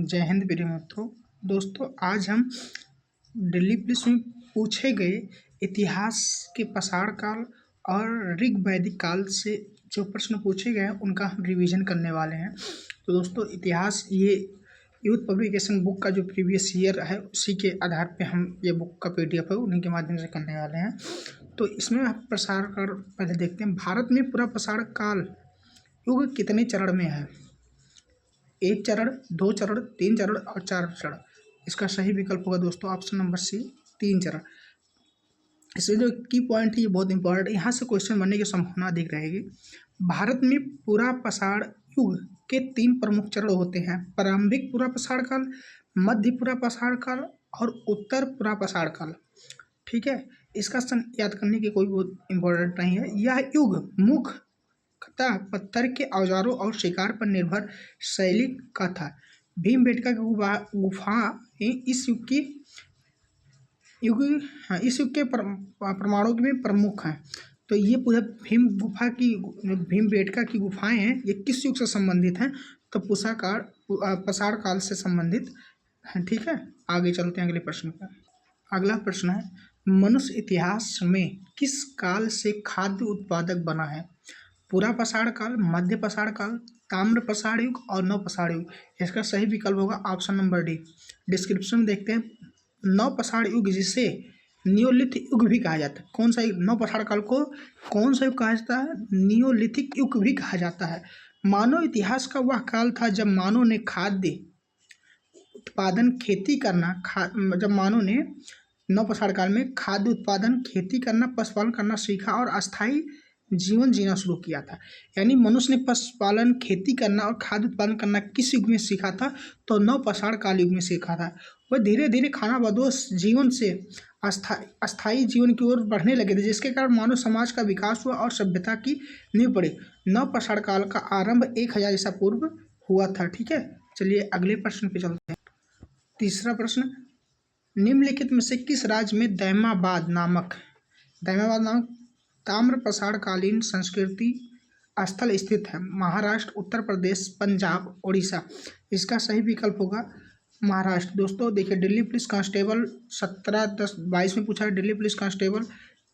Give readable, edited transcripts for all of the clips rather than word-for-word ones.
जय हिंद प्रिय मित्रों। दोस्तों, आज हम दिल्ली पुलिस में पूछे गए इतिहास के पाषाण काल और ऋग वैदिक काल से जो प्रश्न पूछे गए हैं उनका हम रिवीजन करने वाले हैं। तो दोस्तों, इतिहास ये यूथ पब्लिकेशन बुक का जो प्रीवियस ईयर है उसी के आधार पे हम ये बुक का PDF है उन्हीं के माध्यम से करने वाले हैं। तो इसमें हम पाषाण काल पहले देखते हैं। भारत में पूरा पाषाण काल युग कितने चरण में है? 1 चरण, 2 चरण, 3 चरण और 4 चरण। इसका सही विकल्प होगा दोस्तों ऑप्शन नंबर सी, 3 चरण। इसमें जो की पॉइंट है ये बहुत इंपॉर्टेंट है, यहाँ से क्वेश्चन बनने की संभावना अधिक रहेगी। भारत में पूरा पाषाण युग के 3 प्रमुख चरण होते हैं: प्रारंभिक पूरा पाषाण काल, मध्य पूरा पाषाण काल और उत्तर पूरा पाषाण काल। ठीक है, इसका याद करने की कोई बहुत इंपॉर्टेंट नहीं है। यह युग मुख्यतः पत्थर के औजारों और शिकार पर निर्भर शैली का था। भीमबेटका की गुफा इस युग के प्रमाणों में प्रमुख हैं। तो ये पूरा भीमबेटका की गुफाएं हैं, ये किस युग से संबंधित हैं? तो पाषाण काल से संबंधित हैं। ठीक है, आगे चलते हैं अगले प्रश्न पर। अगला प्रश्न है, मनुष्य इतिहास में किस काल से खाद्य उत्पादक बना है? पूरा पाषाण काल, मध्य पाषाण काल, ताम्र पाषाण युग और नव पाषाण युग। इसका सही विकल्प होगा ऑप्शन नंबर डी। डिस्क्रिप्शन में देखते हैं, नव पाषाण युग जिसे नियोलिथिक युग भी कहा जाता है। कौन सा नव पाषाण काल को कौन सा युग कहा जाता है? नियोलिथिक युग भी कहा जाता है। मानव इतिहास का वह काल था जब मानव ने खाद्य उत्पादन खेती करना नव पाषाण काल में खाद्य उत्पादन खेती करना, पशुपालन करना सीखा और अस्थायी जीवन जीना शुरू किया था। यानी मनुष्य ने पशुपालन, खेती करना और खाद्य उत्पादन करना किस युग में सीखा था? तो नव पाषाण काल युग में सीखा था। वह धीरे धीरे खानाबदोश जीवन से अस्थायी जीवन की ओर बढ़ने लगे थे, जिसके कारण मानव समाज का विकास हुआ और सभ्यता की नींव पड़ी। नव पाषाण काल का आरंभ 1000 ईसा पूर्व हुआ था। ठीक है, चलिए अगले प्रश्न पे चलते हैं। तीसरा प्रश्न, निम्नलिखित में से किस राज्य में दैमाबाद नामक ताम्र पाषाण कालीन संस्कृति स्थल स्थित है? महाराष्ट्र, उत्तर प्रदेश, पंजाब, उड़ीसा। इसका सही विकल्प होगा महाराष्ट्र। दोस्तों देखिए, दिल्ली पुलिस कांस्टेबल 17/10/22 में पूछा है। दिल्ली पुलिस कांस्टेबल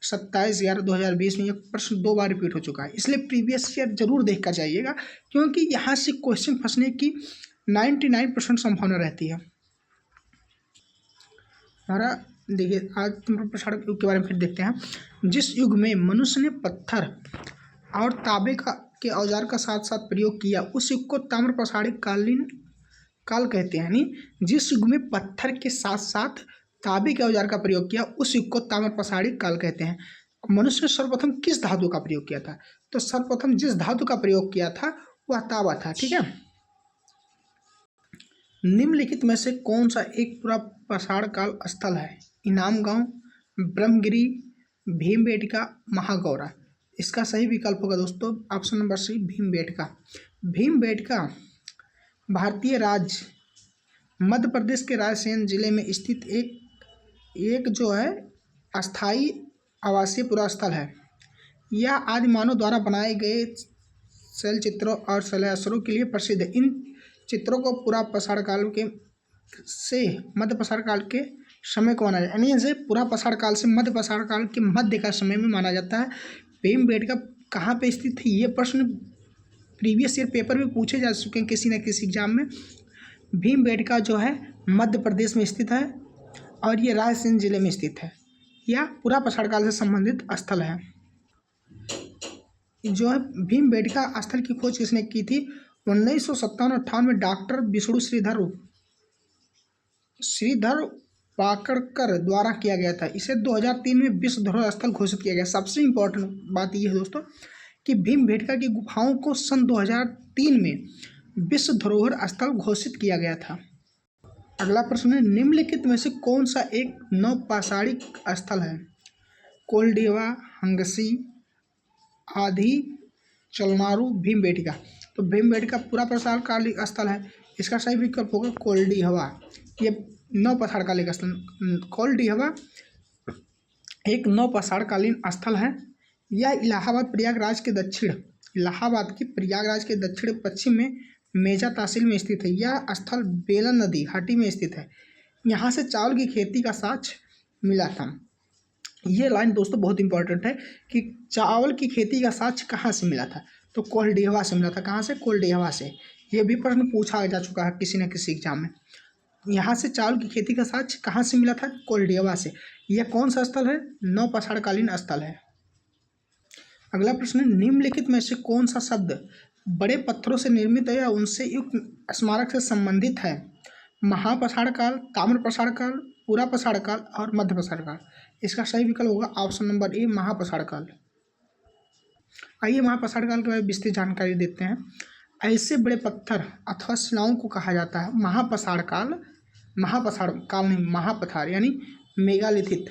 27/11/2020 में यह प्रश्न 2 बार रिपीट हो चुका है, इसलिए प्रीवियस ईयर जरूर देख कर जाइएगा, क्योंकि यहाँ से क्वेश्चन फंसने की 99% संभावना रहती है। हमारा देखिए, आज पाषाण युग के बारे में फिर देखते हैं। जिस युग में मनुष्य ने पत्थर और तांबे के औजार का साथ साथ प्रयोग किया, उस युग को ताम्र पाषाण कालीन काल कहते हैं। यानी जिस युग में पत्थर के साथ साथ तांबे के औजार का प्रयोग किया, उस युग को ताम्र पाषाण काल कहते हैं। मनुष्य ने सर्वप्रथम किस धातु का प्रयोग किया था? तो सर्वप्रथम जिस धातु का प्रयोग किया था वह तांबा था। ठीक है, निम्नलिखित में से कौन सा एक पूरा पाषाण काल स्थल है? इनाम गांव, ब्रह्मगिरी, भीमबेटका, महागौरा। इसका सही विकल्प होगा दोस्तों option number C, Bhimbetka. Bhimbetka भारतीय राज्य मध्य प्रदेश के रायसेन जिले में स्थित एक जो है अस्थायी आवासीय पुरा स्थल है। यह आदि मानव द्वारा बनाए गए शैल चित्रों और शैलाश्चरों के लिए प्रसिद्ध है। इन चित्रों को पूरा पाषाण काल के से मध्य पाषाण काल के समय को माना जाता है। यानी इसे पूरा पाषाण काल से मध्य पाषाण काल के मध्य का समय में माना जाता है। भीमबेटका कहाँ पे स्थित है? ये प्रश्न प्रीवियस ईयर पेपर में पूछे जा चुके हैं किसी न किसी एग्जाम में। भीमबेटका जो है मध्य प्रदेश में स्थित है और ये रायसेन जिले में स्थित है। यह पूरा पाषाण काल से संबंधित स्थल है। जो है भीमबेटका स्थल की खोज किसने की थी? 1957-58 में डॉक्टर विष्णु श्रीधर वाकड़कर द्वारा किया गया था। इसे 2003 में विश्व धरोहर स्थल घोषित किया गया। सबसे इम्पोर्टेंट बात यह है दोस्तों कि भीमबेटका की गुफाओं को सन 2003 में विश्व धरोहर स्थल घोषित किया गया था। अगला प्रश्न है, निम्नलिखित में से कौन सा एक नव पाषाणिक स्थल है? कोलडीवा, हंगसी, आदि चलनारू, भीमबेटका। तो भीमबेटका पूरा पाषाण कालिक स्थल है। इसका सही विकल्प होगा कोलडीहवा। ये नव पाषाण कालिक स्थल कोलडीहवा एक नव पाषाण कालीन स्थल है। यह इलाहाबाद की प्रयागराज के दक्षिण पश्चिम में मेजा तहसील में स्थित है। यह स्थल बेलन नदी घाटी में स्थित है। यहाँ से चावल की खेती का साक्ष्य मिला था। ये लाइन दोस्तों बहुत इंपॉर्टेंट है कि चावल की खेती का साक्ष्य कहाँ से मिला था, तो कोल्डिहवा से मिला था। कहाँ से? कोल्डिहवा से। ये भी प्रश्न पूछा जा चुका है किसी न किसी एग्जाम में। यहाँ से चावल की खेती का साक्ष्य कहाँ से मिला था? कोल्डिहवा से। यह कौन सा स्थल है? नवपाषाणकालीन स्थल है। अगला प्रश्न, निम्नलिखित में से कौन सा शब्द बड़े पत्थरों से निर्मित है या उनसे युक्त स्मारक से संबंधित है? महापाषाण काल, ताम्रपाषाण काल, पुरापाषाण काल और मध्यपाषाण काल। इसका सही विकल्प होगा ऑप्शन नंबर ए, महापाषाण काल। आइए महापाषाण काल के बारे में विस्तृत जानकारी देते हैं। ऐसे बड़े पत्थर अथवा शिलाओं को कहा जाता है महापाषाण काल, महापाषाण काल नहीं, महापठार यानी मेगालिथिक,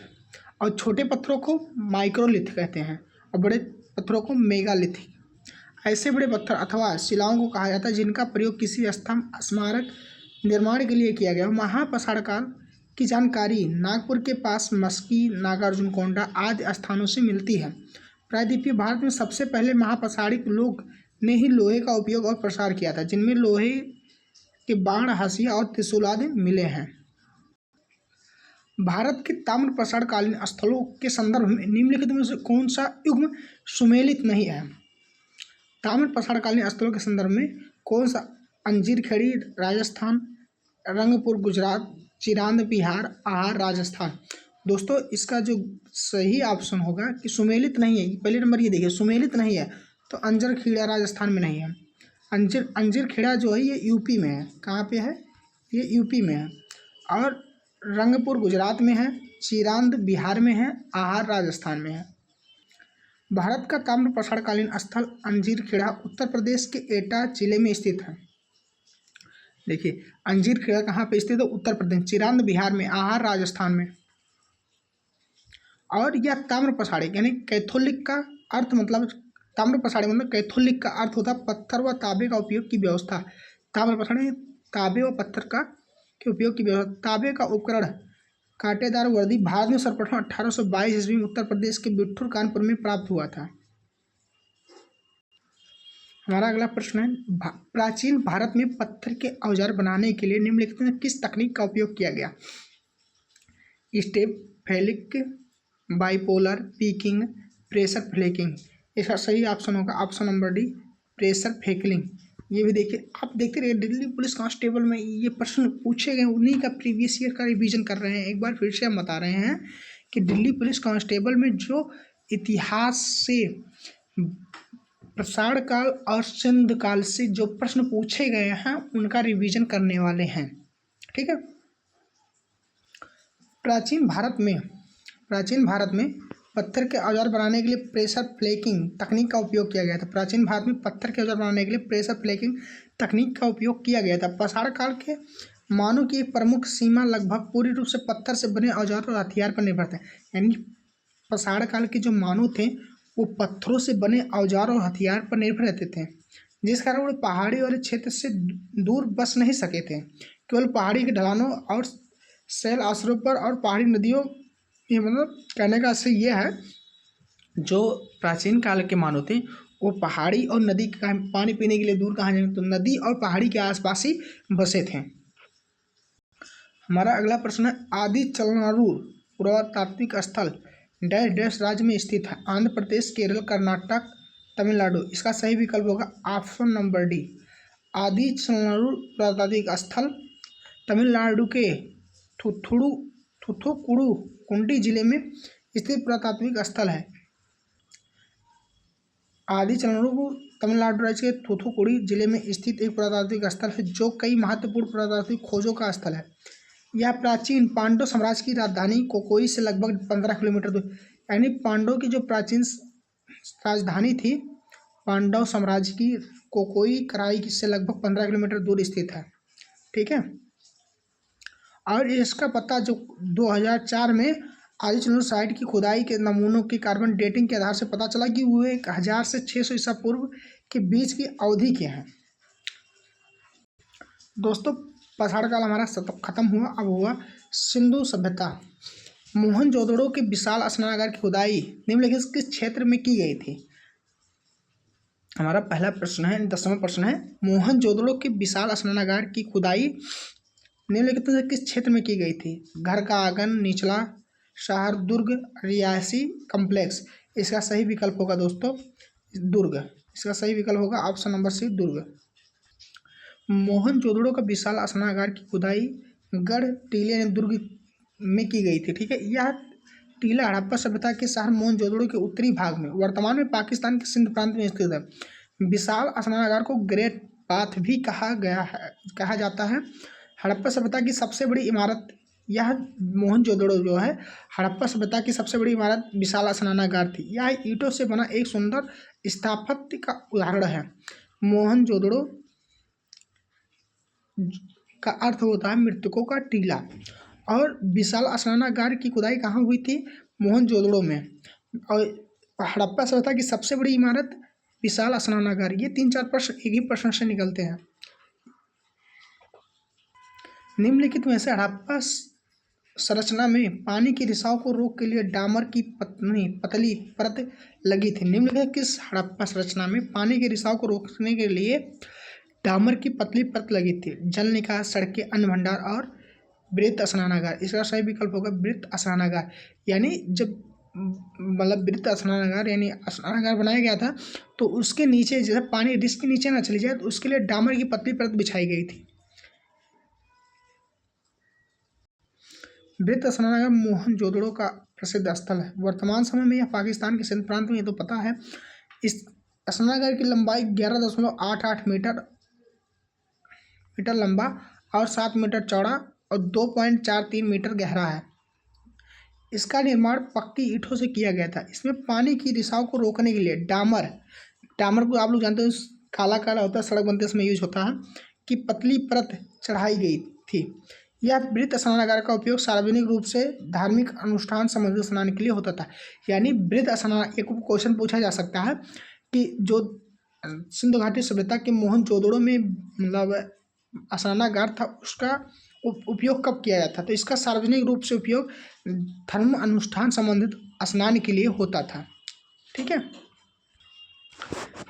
और छोटे पत्थरों को माइक्रोलिथ कहते हैं और बड़े पत्थरों को मेगालिथिक। ऐसे बड़े पत्थर अथवा शिलाओं को कहा जाता है जिनका प्रयोग किसी स्तंभ, स्मारक निर्माण के लिए किया गया। महापाषाण काल की जानकारी नागपुर के पास मस्की, नागार्जुनकोंडा आदि स्थानों से मिलती है। प्रायद्वीपीय भारत में सबसे पहले महापाषाणिक लोग ने ही लोहे का उपयोग और प्रसार किया था, जिनमें लोहे के बाण, हंसिया और त्रिशूल आदि मिले हैं। भारत के ताम्रपाषाणकालीन स्थलों के संदर्भ में निम्नलिखित में से कौन सा युग्म सुमेलित नहीं है? ताम्रपाषाणकालीन स्थलों के संदर्भ में कौन सा? अंजीर खेड़ी राजस्थान, रंगपुर गुजरात, चिरांद बिहार, आहार राजस्थान। दोस्तों इसका जो सही ऑप्शन होगा कि सुमेलित नहीं है। पहले नंबर ये देखिए, सुमेलित नहीं है तो अंजर खेड़ा राजस्थान में नहीं है। अंजीर खेड़ा जो है ये यूपी में है। कहाँ पे है? ये यूपी में है। और रंगपुर गुजरात में है, चिरांद बिहार में है, आहार राजस्थान में है। भारत का ताम्रपाषाणकालीन स्थल अंजीर खेड़ा उत्तर प्रदेश के एटा जिले में स्थित है। देखिए अंजीर खेड़ा कहाँ पे स्थित है? उत्तर प्रदेश, चिरांद बिहार में, आहार राजस्थान में। और यह ताम्रपाषाणिक यानी कैथोलिक का अर्थ मतलब ताम्रपाषाणिक मतलब कैथोलिक का अर्थ होता है पत्थर व तांबे का उपयोग की व्यवस्था। ताम्रपाषाणिक तांबे व पत्थर का के उपयोग की व्यवस्था। तांबे का उपकरण कांटेदार वर्दी भारत में सर्वप्रथम 1822 ईस्वी में उत्तर प्रदेश के बिट्ठूर कानपुर में प्राप्त हुआ था। हमारा अगला प्रश्न है, प्राचीन भारत में पत्थर के औजार बनाने के लिए निम्नलिखित में किस तकनीक का उपयोग किया गया? Step flaking, bipolar, pecking, pressure flaking. इसका सही ऑप्शन होगा option number D, pressure flaking. ये भी देखिए, आप देखते रहिए दिल्ली पुलिस कांस्टेबल में ये प्रश्न पूछे गए, उन्हीं का प्रीवियस ईयर का रिवीजन कर रहे हैं। एक बार फिर से हम बता रहे हैं कि दिल्ली पुलिस कांस्टेबल में जो इतिहास से, पाषाण काल और सिंध काल से जो प्रश्न पूछे गए हैं उनका रिवीजन करने वाले हैं। ठीक है। प्राचीन भारत में पत्थर के औजार बनाने के लिए प्रेशर फ्लेकिंग तकनीक का उपयोग किया गया था। प्राचीन भारत में पत्थर के औजार बनाने के लिए प्रेशर फ्लेकिंग तकनीक का उपयोग किया गया था। पाषाण काल के मानव की एक प्रमुख सीमा लगभग पूरी रूप से पत्थर से बने औजार और हथियार पर निर्भर थे। यानी पाषाण काल के जो मानव थे वो पत्थरों से बने औजार और हथियार पर निर्भर रहते थे, जिस कारण वो पहाड़ी वाले क्षेत्र से दूर बस नहीं सके थे। केवल पहाड़ी के ढलानों और शैल आश्रयों पर और पहाड़ी नदियों, ये मतलब कहने का आशय ये है, जो प्राचीन काल के मानव थे वो पहाड़ी और नदी का पानी पीने के लिए दूर कहाँ जाएंगे, तो नदी और पहाड़ी के आसपास ही बसे थे। हमारा अगला प्रश्न है, आदि चलनारूर पुरातात्विक स्थल डैश डैश राज्य में स्थित है? आंध्र प्रदेश, केरल, कर्नाटक, तमिलनाडु। इसका सही विकल्प होगा ऑप्शन नंबर डी, आदि चलनारूर पुरातात्विक स्थल तमिलनाडु के थूथुकुडी कुंडी जिले में स्थित पुरातात्विक स्थल है। आदि चलनारूर तमिलनाडु राज्य के थूथुकुडी जिले में स्थित एक पुरातात्विक स्थल है जो कई महत्वपूर्ण पुरातात्विक खोजों का स्थल है। यह प्राचीन पांडव साम्राज्य की राजधानी कोकोई से लगभग 15 किलोमीटर दूर, यानी पांडव की जो प्राचीन राजधानी थी पांडव साम्राज्य की, कोकोई कराई से लगभग 15 किलोमीटर दूर स्थित है। ठीक है। और इसका पता जो 2004 में आदि चलनारूर साइट की खुदाई के नमूनों की कार्बन डेटिंग के आधार से पता चला कि वो 1000 से 600 ईसा पूर्व के बीच की अवधि के हैं। दोस्तों पाषाण काल हमारा खत्म हुआ। अब हुआ सिंधु सभ्यता। मोहनजोदड़ो के विशाल स्नानागार की खुदाई निम्नलिखित किस क्षेत्र में की गई थी? हमारा पहला प्रश्न है, 10वां प्रश्न है, मोहनजोदड़ो के विशाल स्नानागार की खुदाई निम्नलिखित में से किस क्षेत्र में की गई थी? घर का आंगन, निचला शहर, दुर्ग, रियासी कम्प्लेक्स। इसका सही विकल्प होगा दोस्तों दुर्ग। इसका सही विकल्प होगा ऑप्शन नंबर सी, दुर्ग। मोहनजोदड़ो का विशाल स्नानागार की खुदाई गढ़ टीले यानी दुर्ग में की गई थी। ठीक है, यह टीला हड़प्पा सभ्यता के शहर मोहनजोदड़ो के उत्तरी भाग में वर्तमान में पाकिस्तान के सिंध प्रांत में स्थित है। विशाल स्नानागार को ग्रेट बाथ भी कहा जाता है। हड़प्पा सभ्यता की सबसे बड़ी इमारत यह मोहनजोदड़ो जो है हड़प्पा सभ्यता की सबसे बड़ी इमारत विशाल स्नानागार थी। यह ईंटों से बना एक सुंदर स्थापत्य का उदाहरण है। मोहनजोदड़ो का अर्थ होता है मृतकों का टीला। और विशाल स्नानागार की खुदाई कहाँ हुई थी? मोहनजोदड़ो में। और हड़प्पा सभ्यता की सबसे बड़ी इमारत विशाल स्नानागार। ये 3-4 प्रश्न एक ही प्रश्न से निकलते हैं। निम्नलिखित में से हड़प्पा संरचना में पानी के रिसाव को रोक के लिए डामर की पतली परत लगी थी। निम्नलिखित किस हड़प्पा संरचना में पानी के रिसाव को रोकने के लिए डामर की पतली परत लगी थी? जल निकास, सड़कें, अन्न भंडार और वृत्त स्नानागार। इसका सही विकल्प होगा वृत्त स्नानागार। यानी जब मतलब वृत्त स्नानागार यानी स्नानागार बनाया गया था तो उसके नीचे जैसे पानी रिस के नीचे ना चली जाए तो उसके लिए डामर की पतली परत बिछाई गई थी। वृत्त स्नानागार मोहनजोदड़ो का प्रसिद्ध स्थल है। वर्तमान समय में यह पाकिस्तान के सिंध प्रांत में, ये तो पता है। इस स्नानागार की लंबाई 11.88 मीटर लंबा और 7 मीटर चौड़ा और 2.43 मीटर गहरा है। इसका निर्माण पक्की ईंटों से किया गया था। इसमें पानी की रिसाव को रोकने के लिए डामर को आप लोग जानते हो काला काला होता है, सड़क बनते समय यूज होता है, कि पतली परत चढ़ाई गई थी। यह वृत्त स्नानागार का उपयोग सार्वजनिक रूप से धार्मिक अनुष्ठान संबंधित स्नान के लिए होता था। यानी वृत्त स्नान, एक क्वेश्चन पूछा जा सकता है कि जो सिंधु घाटी सभ्यता के मोहनजोदड़ो में मतलब स्नानागार था उसका उपयोग कब किया जाता? तो इसका सार्वजनिक रूप से उपयोग धर्म अनुष्ठान संबंधित स्नान के लिए होता था। ठीक है,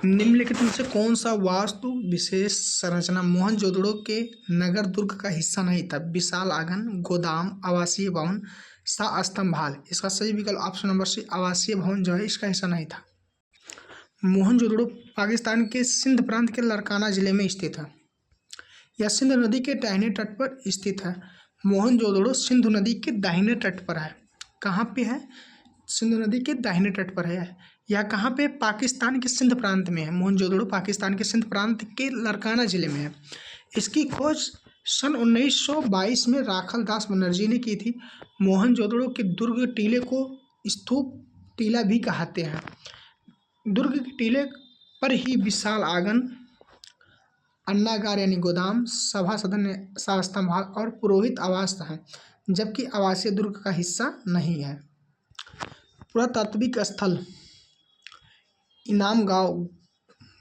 निम्नलिखित में से कौन सा वास्तु विशेष संरचना मोहनजोदड़ो के नगर दुर्ग का हिस्सा नहीं था? विशाल आंगन, गोदाम, आवासीय भवन, स्तंभ हाल। इसका सही विकल्प ऑप्शन नंबर सी, आवासीय भवन जो है इसका हिस्सा नहीं था। मोहनजोदड़ो पाकिस्तान के सिंध प्रांत के लारकाना जिले में स्थित है। यह सिंध नदी के दाहिने तट पर स्थित है। मोहनजोदड़ो सिंधु नदी के दाहिने तट पर है। कहाँ पे है? सिंधु नदी के दाहिने तट पर है। यह कहाँ पे? पाकिस्तान के सिंध प्रांत में है। मोहनजोदड़ो पाकिस्तान के सिंध प्रांत के लारकाना जिले में है। इसकी खोज सन 1922 में राखल दास बनर्जी ने की थी। मोहनजोदड़ो के दुर्ग टीले को स्तूप टीला भी कहते हैं। दुर्ग के टीले पर ही विशाल आंगन, अन्नागार यानी गोदाम, सभा सदन, स्तंभ हाल और पुरोहित आवास है, जबकि आवासीय दुर्ग का हिस्सा नहीं है। पुरातात्विक स्थल इनाम गांव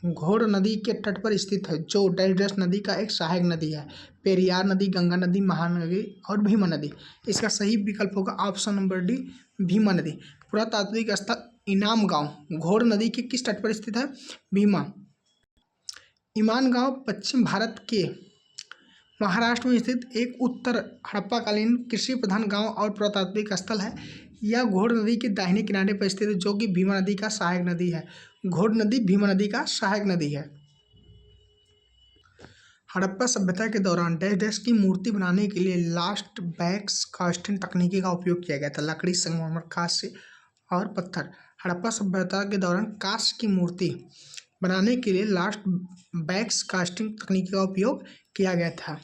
घोड़ नदी के तट पर स्थित है, जो डैश नदी का एक सहायक नदी है। पेरियार नदी, गंगा नदी, महानदी और भीमा नदी। इसका सही विकल्प होगा ऑप्शन नंबर डी, भीमा नदी। पुरातात्विक स्थल इनाम गांव घोड़ नदी के किस तट पर स्थित है? भीमा। ईमान गांव पश्चिम भारत के महाराष्ट्र में स्थित एक उत्तर हड़प्पाकालीन कृषि प्रधान गांव और पुरातात्विक स्थल है। यह घोड़ नदी के दाहिने किनारे पर स्थित है, जो कि भीमा नदी का सहायक नदी है। घोड़ नदी भीमा नदी का सहायक नदी है। हड़प्पा सभ्यता के दौरान डैश डैश की मूर्ति बनाने के लिए लास्ट बैक्स कास्टिंग तकनीकी का उपयोग किया गया था। लकड़ी, संगमरमर, कांस्य और पत्थर। हड़प्पा सभ्यता के दौरान कांस्य की मूर्ति बनाने के लिए लास्ट बैक्स कास्टिंग तकनीकी का उपयोग किया गया था।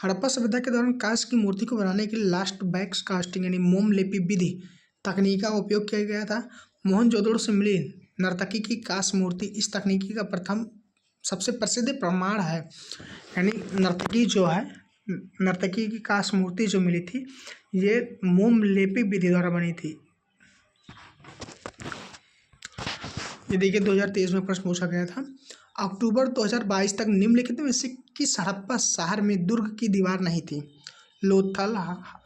हड़प्पा सभ्यता के दौरान कांस्य की मूर्ति को बनाने के लिए लास्ट बैक्स कास्टिंग यानी मोम लेपी विधि तकनीक का उपयोग किया गया था। मोहनजोदड़ो से मिली नर्तकी की कांस्य मूर्ति इस तकनीकी का प्रथम सबसे प्रसिद्ध प्रमाण है। यानी नर्तकी की कांस्य मूर्ति जो मिली थी ये मोम लेपी विधि द्वारा बनी थी। ये देखिए 2023 में प्रश्न पूछा गया था। अक्टूबर 2022 तक निम्नलिखित में से किस हड़प्पा शहर में दुर्ग की दीवार नहीं थी? लोथल,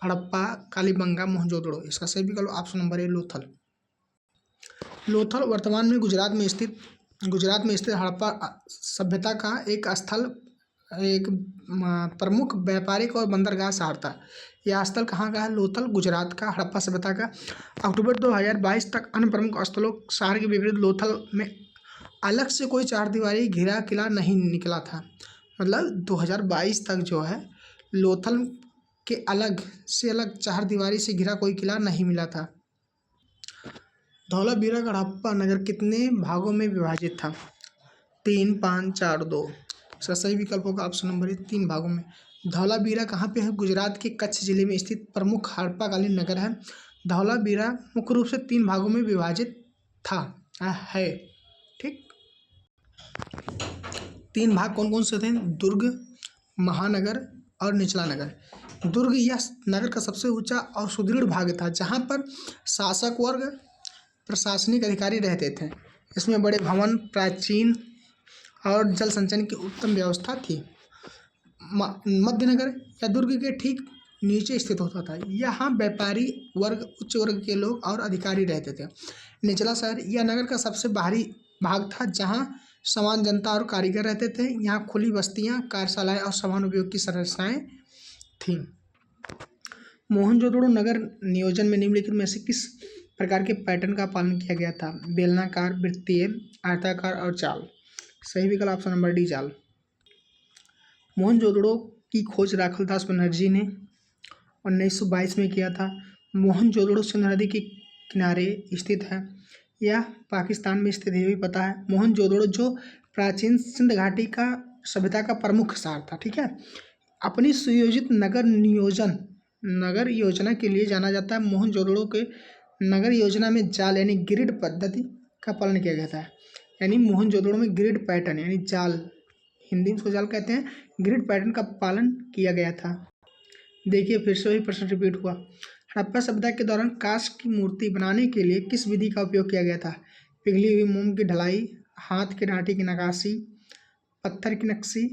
हड़प्पा, कालीबंगा, मोहनजोदड़ो। इसका सही विकल्प option number A, Lothal. Lothal वर्तमान में गुजरात में स्थित गुजरात में स्थित हड़प्पा सभ्यता का एक प्रमुख व्यापारिक और बंदरगाह शहर था। यह स्थल कहाँ का है? लोथल, गुजरात का हड़प्पा सभ्यता का। अक्टूबर 2022 तक अन्य प्रमुख स्थलों शहर के विपरीत लोथल में अलग से कोई चारदीवारी घिरा किला नहीं निकला था। मतलब 2022 तक जो है लोथल के अलग चारदीवारी से घिरा कोई किला नहीं मिला था। धौलावीरा का हड़प्पा नगर कितने भागों में विभाजित था? 3, 5, 4, 2। इसका सही विकल्प होगा ऑप्शन नंबर 3 भागों में। धौलावीरा कहाँ पे है? गुजरात के कच्छ जिले में स्थित प्रमुख हड़प्पाकालीन नगर है। धौलावीरा मुख्य रूप से 3 भागों में विभाजित था है। ठीक, 3 भाग कौन कौन से थे? दुर्ग, महानगर और निचला नगर। दुर्ग यह नगर का सबसे ऊंचा और सुदृढ़ भाग था, जहाँ पर शासक वर्ग, प्रशासनिक अधिकारी रहते थे। इसमें बड़े भवन, प्राचीन और जल संचयन की उत्तम व्यवस्था थी। मध्यनगर या दुर्ग के ठीक नीचे स्थित होता था। यहाँ व्यापारी वर्ग, उच्च वर्ग के लोग और अधिकारी रहते थे। निचला शहर यह नगर का सबसे बाहरी भाग था, जहाँ सामान्य जनता और कारीगर रहते थे। यहाँ खुली बस्तियाँ, कार्यशालाएँ और सामान्य उपयोग की संरचनाएँ थीं। मोहनजोदड़ो नगर नियोजन में निम्नलिखित में से किस प्रकार के पैटर्न का पालन किया गया था? बेलनाकार, वृत्तीय, आयताकार और चाल। सही विकल्प ऑप्शन नंबर डी, चाल। मोहनजोदड़ो की खोज राखलदास बनर्जी ने 1922 में किया था। मोहनजोदड़ो सिंधु नदी के किनारे स्थित है। यह पाकिस्तान में स्थित है, भी पता है। मोहनजोदड़ो जो प्राचीन सिंध घाटी का सभ्यता का प्रमुख शहर था। ठीक है, अपनी सुयोजित नगर योजना के लिए जाना जाता है। मोहनजोदड़ो के नगर योजना में जाल यानी ग्रिड पद्धति का पालन किया गया था। यानी मोहनजोदड़ो में ग्रिड पैटर्न यानी जाल, हिंदी में उसको जाल कहते हैं, ग्रिड पैटर्न का पालन किया गया था। देखिए फिर से वही प्रश्न रिपीट हुआ। हड़प्पा सभ्यता के दौरान कांस्य की मूर्ति बनाने के लिए किस विधि का उपयोग किया गया था? पिघली हुई मोम की ढलाई, हाथ की डांटी की नक्काशी, पत्थर की नक्शी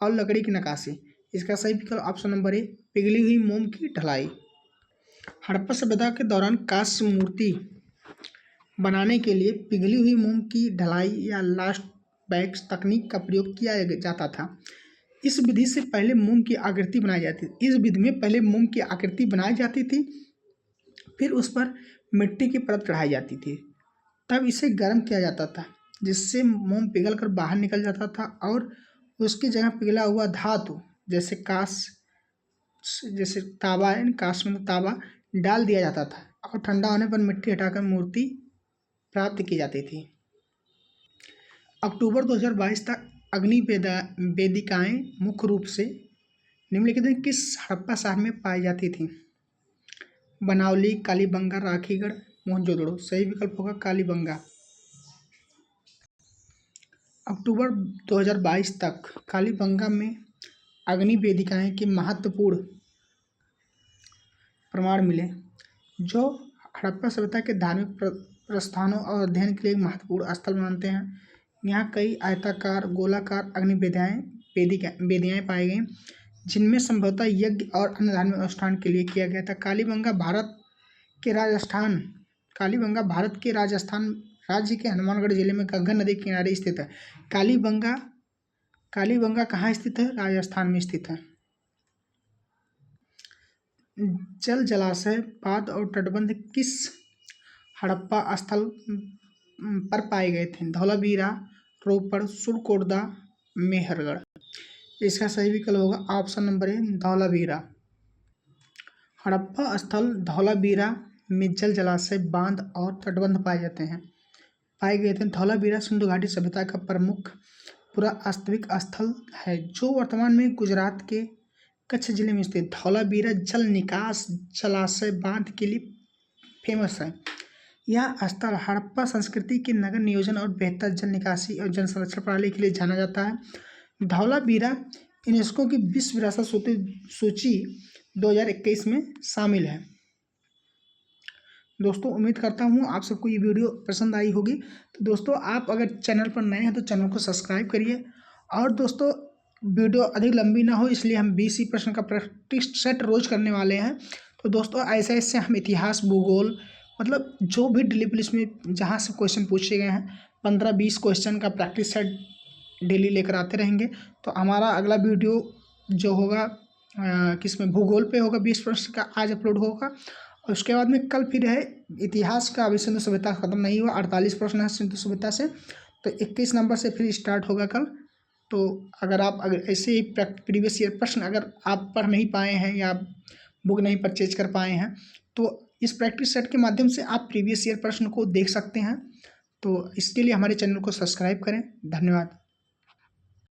और लकड़ी की नक्काशी। इसका सही विकल्प ऑप्शन नंबर ए, पिघली हुई मोम की ढलाई। हड़प्पा सभ्यता के दौरान कांस्य मूर्ति बनाने के लिए पिघली हुई मोम की ढलाई या लास्ट बैक्स तकनीक का प्रयोग किया जाता था। इस विधि से पहले मोम की आकृति बनाई जाती थी। इस विधि में पहले मोम की आकृति बनाई जाती थी, फिर उस पर मिट्टी की परत चढ़ाई जाती थी, तब इसे गर्म किया जाता था, जिससे मोम पिघल कर बाहर निकल जाता था और उसकी जगह पिघला हुआ धातु जैसे तांबा यानी कांस्य में तांबा डाल दिया जाता था और ठंडा होने पर मिट्टी हटाकर मूर्ति प्राप्त की जाती थी। अक्टूबर 2022 तक अग्नि वेदिकाएँ मुख्य रूप से निम्नलिखित में किस हड़प्पा शहर में पाई जाती थी? बनावली, कालीबंगा, राखीगढ़, मोहनजोदड़ो। सही विकल्प होगा कालीबंगा। अक्टूबर 2022 तक कालीबंगा में अग्नि वेदिकाएँ के महत्वपूर्ण प्रमाण मिले, जो हड़प्पा सभ्यता के धार्मिक प्रस्थानों और अध्ययन के लिए एक महत्वपूर्ण स्थल मानते हैं। यहाँ कई आयताकार, गोलाकार अग्नि वेदियाएँ पाई गई, जिनमें संभवतः यज्ञ और अन्य धार्मिक अनुष्ठान के लिए किया गया था। कालीबंगा भारत के राजस्थान राज्य के हनुमानगढ़ जिले में घग्गर नदी के किनारे स्थित है। कालीबंगा कहाँ स्थित है? राजस्थान में स्थित है। जल जलाशय, बांध और तटबंध किस हड़प्पा स्थल पर पाए गए थे? धौलावीरा, रोपड़, सुरकोटदा, मेहरगढ़। इसका सही विकल्प होगा option number A, Dholavira. Harappa स्थल धौलावीरा में जल जलाशय, बांध और तटबंध पाए गए थे। धौलावीरा सिंधु घाटी सभ्यता का प्रमुख पुरातात्विक स्थल है, जो वर्तमान में गुजरात के कच्छ जिले में स्थित धौलावीरा जल निकास जलाशय बांध के लिए फेमस है। यह स्थल हड़प्पा संस्कृति के नगर नियोजन और बेहतर जल निकासी और जल संरक्षण प्रणाली के लिए जाना जाता है। धौलावीरा यूनेस्को की विश्व विरासत सूची 2021 में शामिल है। दोस्तों उम्मीद करता हूँ आप सबको ये वीडियो पसंद आई होगी। तो दोस्तों आप अगर चैनल पर नए हैं तो चैनल को सब्सक्राइब करिए। और दोस्तों वीडियो अधिक लंबी ना हो, इसलिए हम 20 ही प्रश्न का प्रैक्टिस सेट रोज करने वाले हैं। तो दोस्तों ऐसे हम इतिहास, भूगोल, मतलब जो भी डेली पुलिस में जहाँ से क्वेश्चन पूछे गए हैं 15-20 क्वेश्चन का प्रैक्टिस सेट डेली लेकर आते रहेंगे। तो हमारा अगला वीडियो जो होगा किसमें, भूगोल पे होगा, 20 प्रश्न का आज अपलोड होगा। और उसके बाद में कल फिर है इतिहास का। अभी सिंधु सभ्यता खत्म नहीं हुआ, 48 प्रश्न है सिंधु सभ्यता से, तो 21 नंबर से फिर स्टार्ट होगा कल। तो अगर ऐसे ही प्रीवियस ईयर प्रश्न अगर आप पढ़ नहीं पाए हैं या बुक नहीं परचेज कर पाए हैं, तो इस प्रैक्टिस सेट के माध्यम से आप प्रीवियस ईयर प्रश्न को देख सकते हैं। तो इसके लिए हमारे चैनल को सब्सक्राइब करें। धन्यवाद।